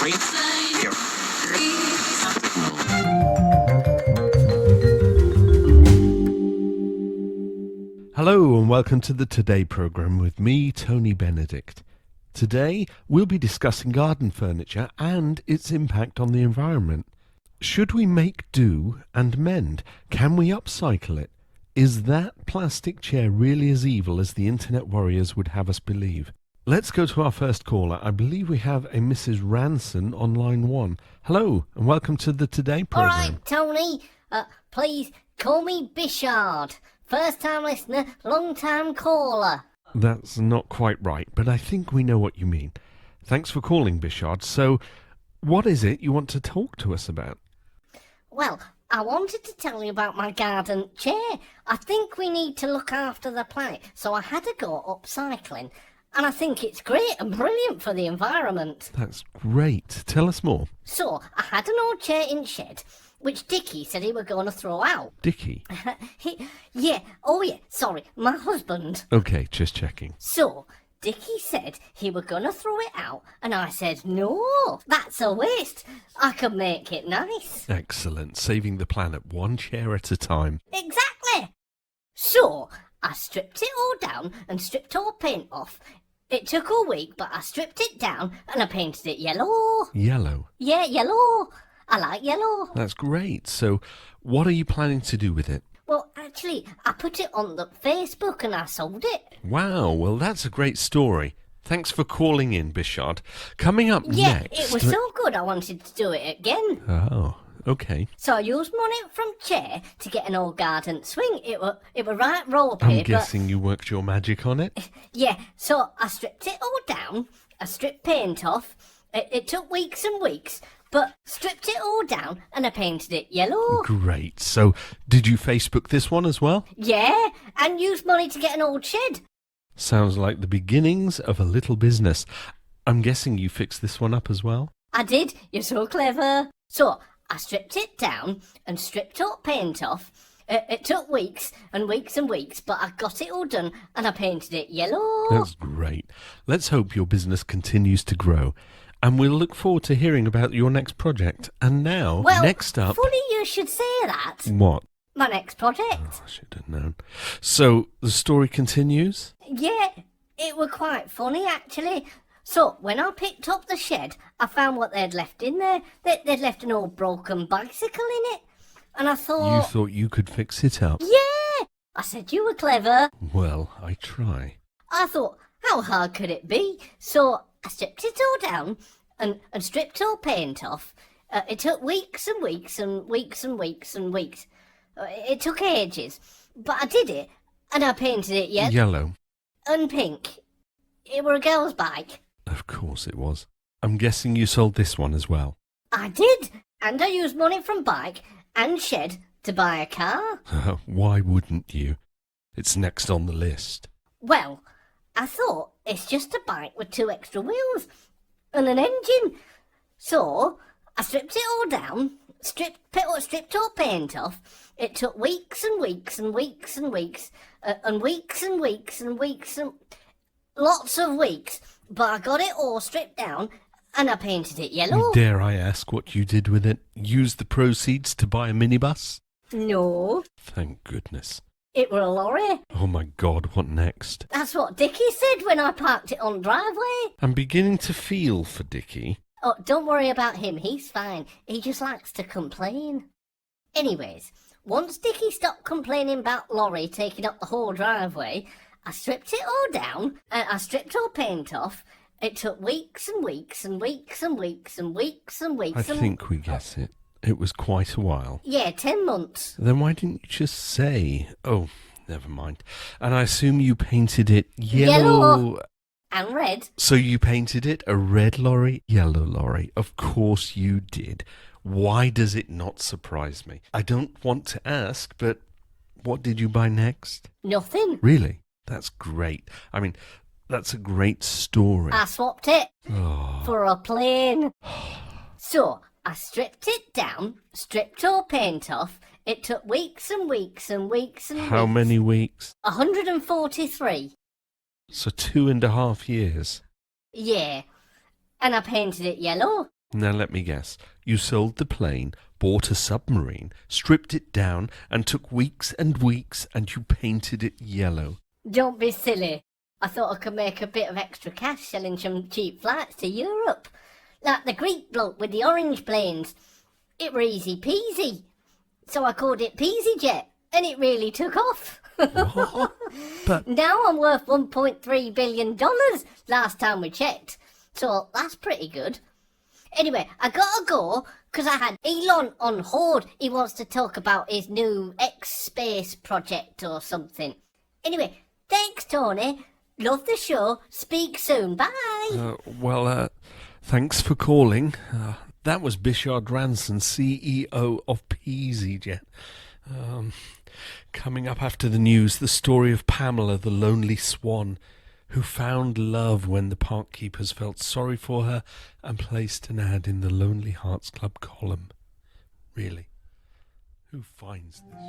Hello and welcome to the Today programme with me, Tony Benedict. Today we'll be discussing garden furniture and its impact on the environment. Should we make do and mend? Can we upcycle it? Is that plastic chair really as evil as the internet warriors would have us believe? Let's go to our first caller. I believe we have a Mrs. Ranson on line 1. Hello and welcome to the Today programme. All right, Tony, please call me Bishard. First-time listener, long-time caller. That's not quite right, but I think we know what you mean. Thanks for calling, Bishard. So, what is it you want to talk to us about? Well, I wanted to tell you about my garden chair. I think we need to look after the planet, so I had to go upcycling. And I think it's great and brilliant for the environment. That's great. Tell us more. So, I had an old chair in shed, which Dickie said he were going to throw out. Dickie? Sorry, my husband. Okay, just checking. So, Dickie said he were going to throw it out, and I said, no, that's a waste. I could make it nice. Excellent. Saving the planet one chair at a time. Exactly. So, I stripped it all down and stripped all paint off. It took a week, but I stripped it down and I painted it yellow. Yellow? Yeah, yellow. I like yellow. That's great. So, what are you planning to do with it? Well, actually, I put it on the Facebook and I sold it. Wow, well, that's a great story. Thanks for calling in, Bishard. Coming up next... Yeah, it was so good I wanted to do it again. Oh, okay. So I used money from chair to get an old garden swing. It were right ropey. I'm guessing you worked your magic on it? Yeah, so I stripped it all down. I stripped paint off. It took weeks and weeks, but stripped it all down and I painted it yellow. Great. So, did you Facebook this one as well? Yeah, and used money to get an old shed. Sounds like the beginnings of a little business. I'm guessing you fixed this one up as well? I did. You're so clever. So, I stripped it down and stripped all paint off. It took weeks and weeks and weeks, but I got it all done and I painted it yellow. That's great. Let's hope your business continues to grow. And we'll look forward to hearing about your next project. And now, next up... Funny you should say that. What? My next project. Oh, I should have known. So, the story continues? Yeah, it were quite funny, actually. So, when I picked up the shed, I found what they'd left in there. They'd left an old broken bicycle in it. And I thought... You thought you could fix it up? Yeah! I said you were clever. Well, I try. I thought, how hard could it be? So, I stripped it all down and stripped all paint off. It took weeks and weeks and weeks and weeks and weeks. It took ages. But I did it, and I painted it yellow and pink. It were a girl's bike. Of course it was. I'm guessing you sold this one as well. I did, and I used money from bike and shed to buy a car. Why wouldn't you? It's next on the list. Well, I thought it's just a bike with 2 extra wheels and an engine. So, I stripped it all down, stripped all paint off. It took weeks and weeks and weeks and weeks, and weeks and weeks and weeks and lots of weeks. But I got it all stripped down and I painted it yellow. Dare I ask what you did with it? Use the proceeds to buy a minibus? No. Thank goodness. It were a lorry. Oh my God, what next? That's what Dickie said when I parked it on driveway. I'm beginning to feel for Dickie. Oh, don't worry about him, he's fine. He just likes to complain. Anyways, once Dickie stopped complaining about lorry taking up the whole driveway, I stripped it all down, and I stripped all paint off. It took weeks and weeks and weeks and weeks and weeks and weeks. I think we get it. It was quite a while. Yeah, 10 months. Then why didn't you just say? Oh, never mind. And I assume you painted it yellow. And red. So you painted it a red lorry, yellow lorry. Of course you did. Why does it not surprise me? I don't want to ask, but what did you buy next? Nothing. Really? That's great. I mean, that's a great story. I swapped it Oh. for a plane. So, I stripped it down, stripped all paint off. It took weeks and weeks and weeks and How weeks. many weeks? 143. So 2.5 years. Yeah. And I painted it yellow. Now let me guess. You sold the plane, bought a submarine, stripped it down, and took weeks and weeks, and you painted it yellow. Don't be silly. I thought I could make a bit of extra cash selling some cheap flights to Europe. Like the Greek bloke with the orange planes. It were easy peasy. So I called it PeasyJet, and it really took off. What? But Now I'm worth $1.3 billion last time we checked. So that's pretty good. Anyway, I gotta go, 'cause I had Elon on hold. He wants to talk about his new X-Space project or something. Anyway, thanks, Tony. Love the show. Speak soon. Bye. Thanks for calling. That was Bishard Ranson, CEO of PeasyJet. Coming up after the news, the story of Pamela, the lonely swan, who found love when the park keepers felt sorry for her and placed an ad in the Lonely Hearts Club column. Really? Who finds this?